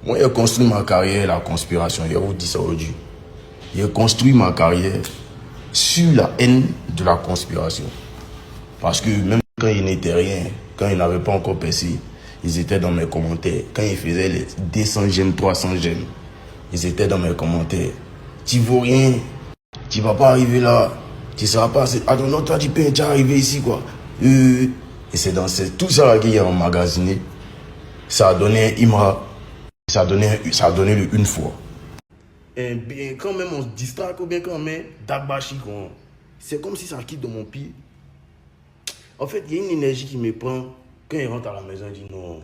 Moi, j'ai construit ma carrière, la conspiration. Je vous dis ça aujourd'hui. J'ai construit ma carrière sur la haine de la conspiration. Parce que même quand ils n'étaient rien, quand ils n'avaient pas encore percé, ils étaient dans mes commentaires. Quand ils faisaient les 200 j'aime, 300 j'aime, ils étaient dans mes commentaires. Tu vaux rien, tu vas pas arriver là, tu seras pas assez. Ah non, toi tu peux déjà arriver ici quoi. Et c'est dans tout ça là qu'il y a emmagasiné. Ça a donné un Imra, ça a donné le une fois. Et bien, quand même on se distraque ou bien quand même Dagbashi, c'est comme si ça quitte de mon pied. En fait, il y a une énergie qui me prend. Quand il rentre à la maison, il dit non,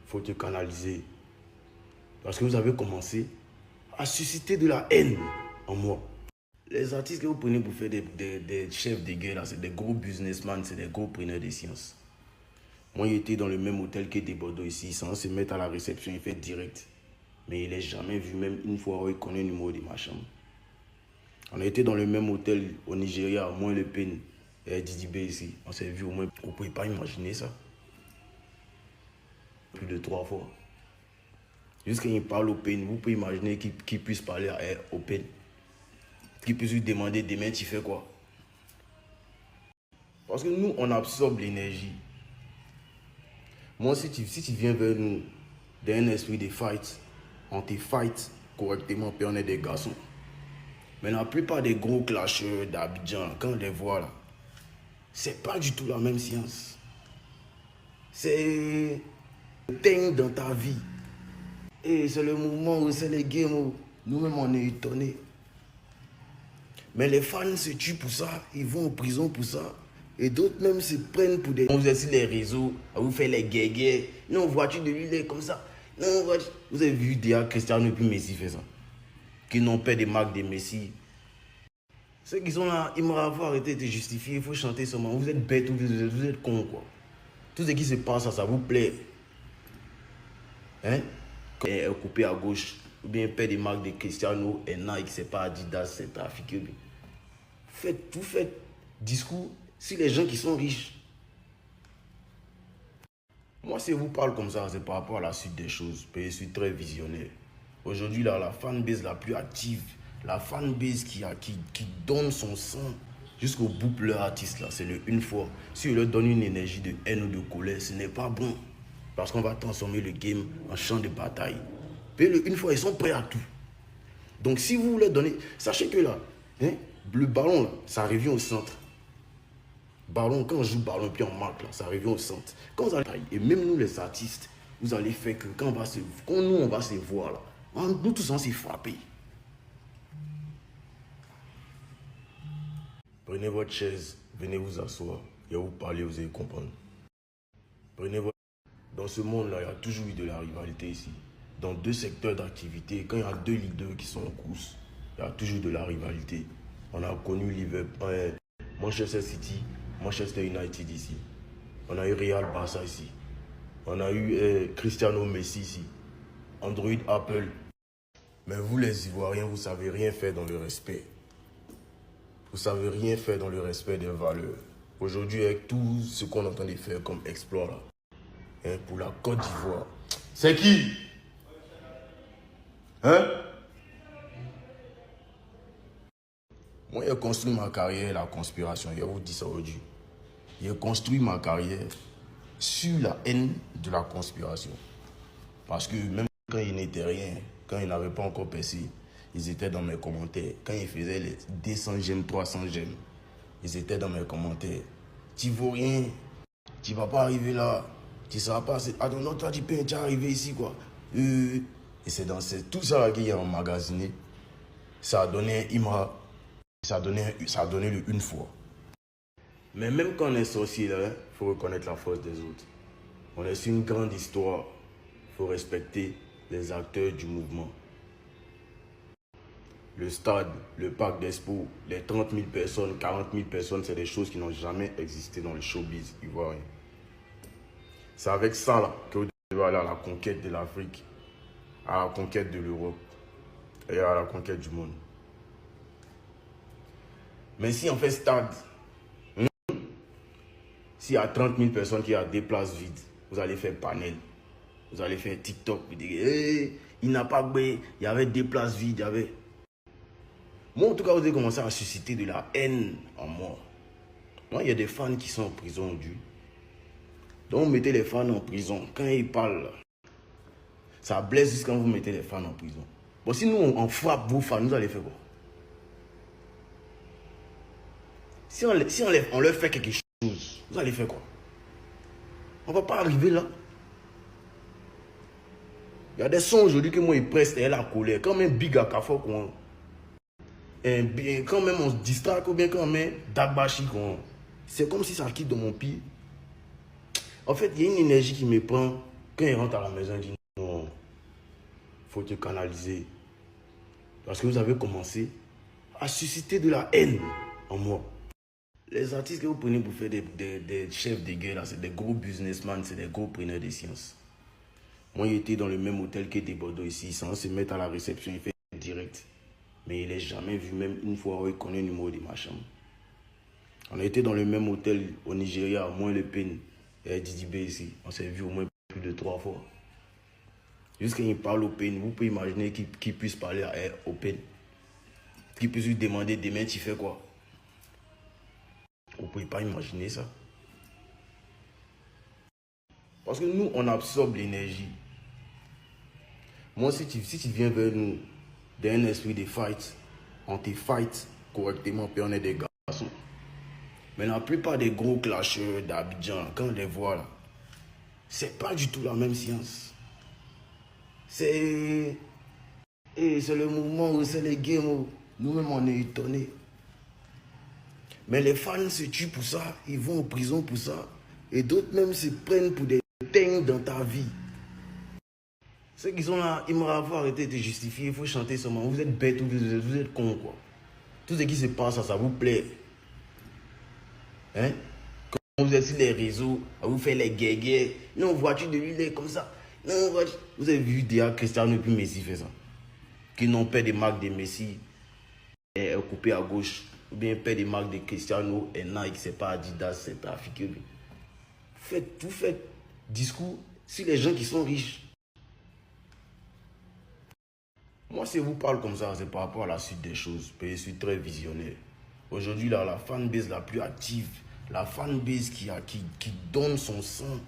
faut te canaliser. Parce que vous avez commencé à susciter de la haine en moi. Les artistes que vous prenez pour faire des chefs de guerre, c'est des gros businessmen, c'est des gros preneurs de sciences. Moi, il était dans le même hôtel que des Bordeaux ici, sans se mettre à la réception, il fait direct. Mais il n'est jamais vu, même une fois où il connaît le numéro de ma chambre. On a été dans le même hôtel au Nigeria, moins le peine. Et Didi B ici, on s'est vu au moins. Vous ne pouvez pas imaginer ça. Plus de 3 fois. Jusqu'à il parle au peine, vous pouvez imaginer qu'il puisse parler au peine. Qu'il puisse lui demander demain tu fais quoi. Parce que nous, on absorbe l'énergie. Moi, si tu viens vers nous d'un esprit de fight, on te fight correctement, puis on est des garçons. Mais la plupart des gros clasheurs d'Abidjan, quand on les voit là, c'est pas du tout la même science. C'est le thème dans ta vie. Et c'est le mouvement où c'est les games où nous-mêmes on est étonnés. Mais les fans se tuent pour ça, ils vont en prison pour ça. Et d'autres même se prennent pour des... On vous êtes sur les réseaux, à vous faire les guégués. Non, voiture de lui, il est comme ça. Non, voiture... Vous avez vu déjà Cristiano et puis Messi fait ça. Qui n'ont pas des marques de Messi. Ceux qui sont là, ils m'auraient arrêté de justifier, il faut chanter seulement. Vous êtes bêtes, vous êtes cons quoi. Tout ce qui se passe, ça vous plaît. Hein? Quand elle est coupée à gauche, ou bien paie des marques de Cristiano et Nike, c'est pas Adidas, c'est trafiqué. Faites discours sur les gens qui sont riches. Moi, si je vous parle comme ça, c'est par rapport à la suite des choses. Je suis très visionnaire. Aujourd'hui, là, la fanbase la plus active, la fanbase qui donne son sang jusqu'au bout de leur artiste, là, c'est le une fois. Si on leur donne une énergie de haine ou de colère, ce n'est pas bon. Parce qu'on va transformer le game en champ de bataille. Et le une fois, ils sont prêts à tout. Donc, si vous leur donnez, sachez que là, hein, le ballon, là, ça revient au centre. Ballon, quand on joue ballon, puis on marque, là, ça revient au centre. Quand vous allez, et même nous, les artistes, vous allez faire que quand nous, on va se voir, là, nous tous, on s'est frappés. Prenez votre chaise, venez vous asseoir, et vous parler, vous allez comprendre. Prenez votre... Dans ce monde-là, il y a toujours eu de la rivalité ici. Dans deux secteurs d'activité, quand il y a deux leaders qui sont en course, il y a toujours de la rivalité. On a connu Liverpool, Manchester City, Manchester United ici. On a eu Real Barça ici. On a eu Cristiano Messi ici. Android Apple. Mais vous les Ivoiriens, vous ne savez rien faire dans le respect. Vous ne savez rien faire dans le respect des valeurs. Aujourd'hui, avec tout ce qu'on est en train de faire comme exploit là, hein, pour la Côte d'Ivoire. C'est qui? Hein? Moi, j'ai construit ma carrière, la conspiration. Je vous dis ça aujourd'hui. J'ai construit ma carrière sur la haine de la conspiration. Parce que même quand ils n'étaient rien, quand ils n'avaient pas encore percé, ils étaient dans mes commentaires. Quand ils faisaient les 200 j'aime, 300 j'aime, ils étaient dans mes commentaires. Tu vaux rien, tu vas pas arriver là, tu seras pas assez... Ah non, toi tu peux déjà arriver ici quoi. Et c'est dans tout ça là qu'il y a emmagasiné. Ça a donné un Imra, ça a donné le une fois. Mais même quand on est sorcier là, il faut reconnaître la force des autres. On est sur une grande histoire. Il faut respecter les acteurs du mouvement. Le stade, le parc d'Expo, les 30 000 personnes, 40 000 personnes, c'est des choses qui n'ont jamais existé dans le showbiz ivoirien. C'est avec ça là, que vous devez aller à la conquête de l'Afrique, à la conquête de l'Europe et à la conquête du monde. Mais si on fait stade, s'il y a 30 000 personnes qui ont des places vides, vous allez faire panel. Vous allez faire TikTok, vous direz, hey, il n'a pas gbé, il y avait des places vides, il y avait... Moi, en tout cas, vous avez commencé à susciter de la haine en moi. Moi, il y a des fans qui sont en prison aujourd'hui. Donc, vous mettez les fans en prison. Quand ils parlent, ça blesse juste quand vous mettez les fans en prison. Bon, si nous, on frappe vos fans, nous allez faire quoi? Si on leur fait quelque chose, vous allez faire quoi? On ne va pas arriver là. Il y a des sons aujourd'hui que moi, ils pressent et la colère. Quand même Big Akafo, quand même on se distrait, ou bien quand même Dagbashi, c'est comme si ça quitte de mon pied. En fait, il y a une énergie qui me prend. Quand il rentre à la maison, il dit non, il faut te canaliser. Parce que vous avez commencé à susciter de la haine en moi. Les artistes que vous prenez pour faire des chefs de guerre, c'est des gros businessmen, c'est des gros preneurs de sciences. Moi, il était dans le même hôtel que des Bordeaux ici, sans se mettre à la réception, il fait direct. Mais il n'est jamais vu, même une fois où il connaît le numéro de ma chambre. On a été dans le même hôtel au Nigeria, moins le PEN et Didi B ici. On s'est vu au moins plus de 3 fois. Jusqu'à il parle au PEN, vous pouvez imaginer qu'il puisse parler au PEN. Qu'il puisse lui demander demain tu fais quoi. Vous ne pouvez pas imaginer ça. Parce que nous, on absorbe l'énergie. Moi, si tu viens vers nous d'un esprit de fight, on te fight correctement, puis on est des garçons. Mais la plupart des gros clasheurs d'Abidjan, quand on les voit là, c'est pas du tout la même science. C'est le mouvement où c'est les games où nous-mêmes on est étonnés. Mais les fans se tuent pour ça, ils vont en prison pour ça. Et d'autres même se prennent pour des dingues dans ta vie. Ceux qui sont là, ils m'ont arrêté de justifier, il faut chanter seulement. Vous êtes bêtes ou vous êtes cons quoi. Tout ce qui se passe, ça vous plaît. Hein? Quand vous êtes sur les réseaux, vous faites les guégués. Non, voiture de l'île comme ça. Non, voiture. Vous avez vu déjà Cristiano et puis Messi fait ça. Qui n'ont pas des marques de Messi coupées à gauche. Ou bien pas des marques de Cristiano et Nike, c'est pas Adidas, c'est pas Afrique. Vous faites discours sur les gens qui sont riches. Moi, si je vous parle comme ça, c'est par rapport à la suite des choses. Je suis très visionnaire. Aujourd'hui, là, la fanbase la plus active, la fanbase qui donne son sang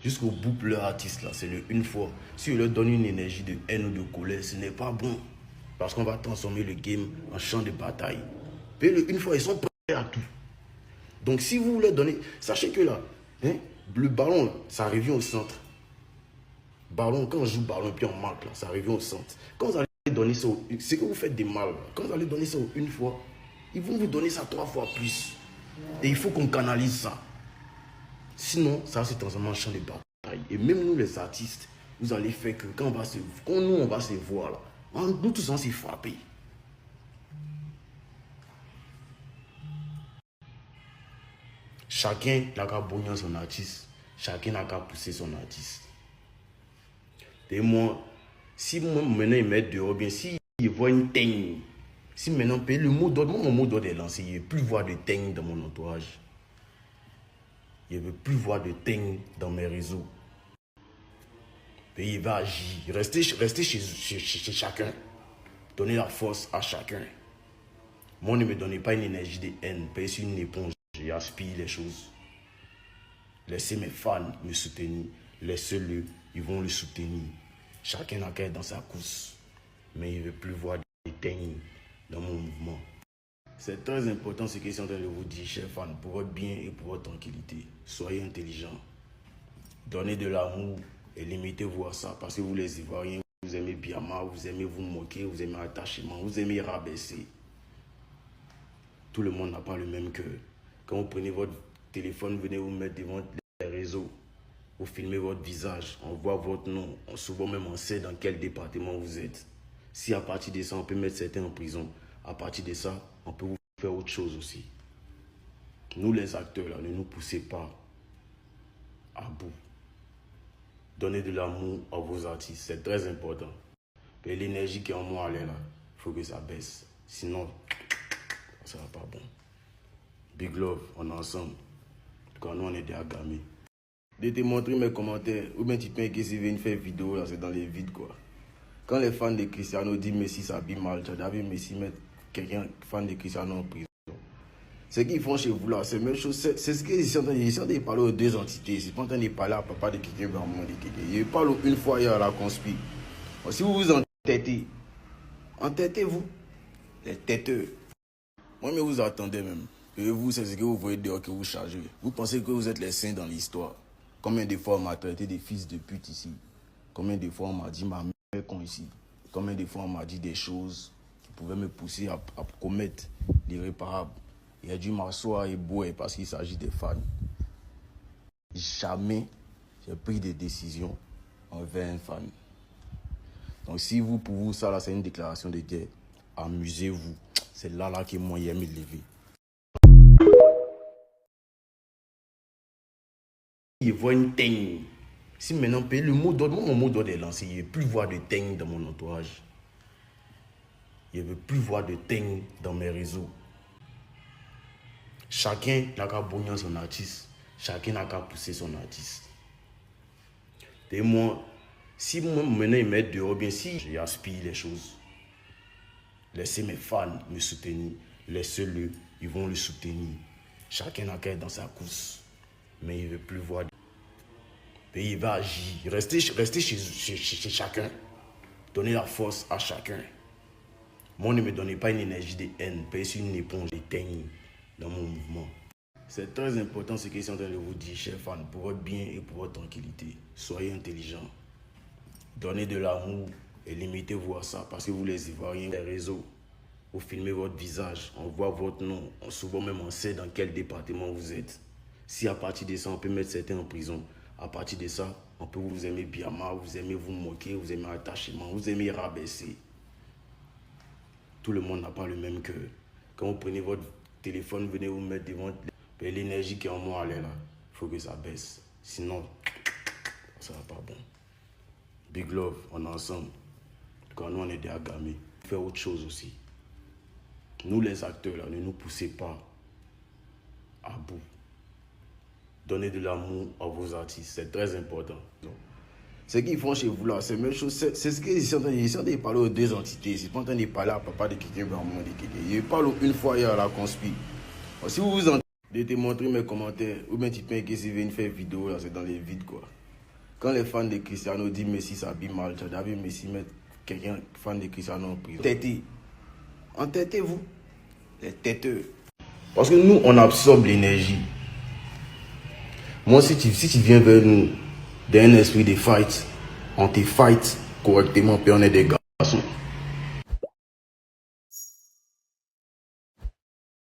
jusqu'au bout pour leur artiste, là, c'est le une fois. Si on leur donne une énergie de haine ou de colère, ce n'est pas bon. Parce qu'on va transformer le game en champ de bataille. Et le une fois, ils sont prêts à tout. Donc, si vous leur donnez, sachez que là, hein, le ballon, là, ça revient au centre. Ballon, quand on joue ballon et puis on marque, là, ça revient au centre. Quand vous allez donner ça, c'est que vous faites des mal. Quand vous allez donner ça une fois, ils vont vous donner ça 3 fois plus. Et il faut qu'on canalise ça. Sinon, ça va se transformer en champ de bataille. Et même nous, les artistes, vous allez faire que quand on va se voir là, nous tous on s'est frappés. Chacun n'a qu'à bouillir son artiste. Chacun n'a qu'à pousser son artiste. Et moi, si moi maintenant ils mettent dehors, bien si ils voient une teigne, si maintenant le mot d'ordre, mon mot d'ordre est lancé, il ne veut plus voir de teigne dans mon entourage. Il ne veut plus voir de teigne dans mes réseaux. Et il va agir. Rester chez chacun. Donner la force à chacun. Moi, ne me donnez pas une énergie de haine. Parce une éponge. J'aspire les choses. Laissez mes fans me soutenir. Laissez-le. Ils vont le soutenir. Chacun n'a qu'à être dans sa course. Mais il ne veut plus voir des teignes dans mon mouvement. C'est très important ce que je suis en train de vous dire, chers fans, pour votre bien et pour votre tranquillité. Soyez intelligents. Donnez de l'amour et limitez-vous à ça. Parce que vous les Ivoiriens, vous aimez Biama, vous aimez vous moquer, vous aimez attachement, vous aimez rabaisser. Tout le monde n'a pas le même cœur. Quand vous prenez votre téléphone, venez vous mettre devant les réseaux. Vous filmez votre visage, on voit votre nom. Souvent même on sait dans quel département vous êtes. Si à partir de ça, on peut mettre certains en prison, à partir de ça, on peut vous faire autre chose aussi. Nous les acteurs, là, ne nous poussez pas à bout. Donnez de l'amour à vos artistes, c'est très important. Et l'énergie qui est en moi, elle est là. Il faut que ça baisse. Sinon, ça ne va pas bon. Big love, on est ensemble. Quand nous, on est des agamés. de te montrer mes commentaires. Ou bien tu peux essayer de faire une vidéo, là, c'est dans les vides, quoi. Quand les fans de Cristiano disent Messi s'habille mal, tu as vu Messi mettre quelqu'un fan de Cristiano en prison. Ce qu'ils font chez vous là, c'est la même chose. C'est ce qu'ils sont en train de parler aux deux entités. Ils sont pas en train de parler à papa de quelqu'un, à maman de quelqu'un. Ils parlent une fois hier à la conspi. Si vous vous entêtez-vous, les têteux. Moi, mais vous attendez même. Et vous, c'est ce que vous voyez dehors que vous chargez. Vous pensez que vous êtes les saints dans l'histoire. Combien de fois on m'a traité des fils de pute ici? Combien de fois on m'a dit ma mère con ici? Combien de fois on m'a dit des choses qui pouvaient me pousser à commettre l'irréparable? Il a dû m'asseoir et boire parce qu'il s'agit des fans. Jamais j'ai pris des décisions envers un fan. Donc si vous, pour vous, ça là, c'est une déclaration de guerre, amusez-vous. C'est là que moi, il aime me lever. Il voit une teigne. Si maintenant, le mot d'ordre, mon mot d'ordre est lancé, il ne veut plus voir de teigne dans mon entourage. Il ne veut plus voir de teigne dans mes réseaux. Chacun n'a qu'à bonner son artiste. Chacun n'a qu'à pousser son artiste. Et moi, si moi maintenant ils mettent dehors, bien si j'aspire les choses, laissez mes fans me soutenir. Laissez-le, ils vont le soutenir. Chacun n'a qu'à être dans sa course. Mais il ne veut plus voir. Et il va agir. Restez chez chacun. Donnez la force à chacun. Moi, ne me donnez pas une énergie de haine. Pas une éponge d'éteigne dans mon mouvement. C'est très important ce que je suis en train de vous dire, chers fans, pour votre bien et pour votre tranquillité. Soyez intelligents. Donnez de l'amour et limitez-vous à ça. Parce que vous les Ivoiriens, les réseaux, vous filmez votre visage, on voit votre nom, souvent même on sait dans quel département vous êtes. Si à partir de ça, on peut mettre certains en prison, à partir de ça, on peut vous aimer bien mal, vous aimez vous moquer, vous aimez attachement, vous aimez rabaisser. Tout le monde n'a pas le même cœur. Quand vous prenez votre téléphone, venez vous mettre devant l'énergie qui est en moi, elle est là. Il faut que ça baisse. Sinon, ça va pas bon. Big love, on est ensemble. Quand nous, on est des agamés. Faire autre chose aussi. Nous, les acteurs, là, ne nous poussez pas à bout. Donnez de l'amour à vos artistes. C'est très important. Ce qu'ils font chez vous là, c'est la même chose. C'est ce qu'ils sont en train de parler aux deux entités. Ils sont pas en train de parler à papa de quelqu'un, à maman de quelqu'un. Ils parlent une fois hier à la conspi. Si vous vous entendez, de te montrer mes commentaires, ou bien tu peux essayer de faire une vidéo, là, c'est dans les vides, quoi. Quand les fans de Cristiano disent Messi s'habille mal, tu as vu Messi mettre quelqu'un fan de Cristiano en prison. Entêtez-vous, les têteux. Parce que nous, on absorbe l'énergie. Moi, si tu viens vers nous d'un esprit de fight, on te fight correctement, puis on est des gars.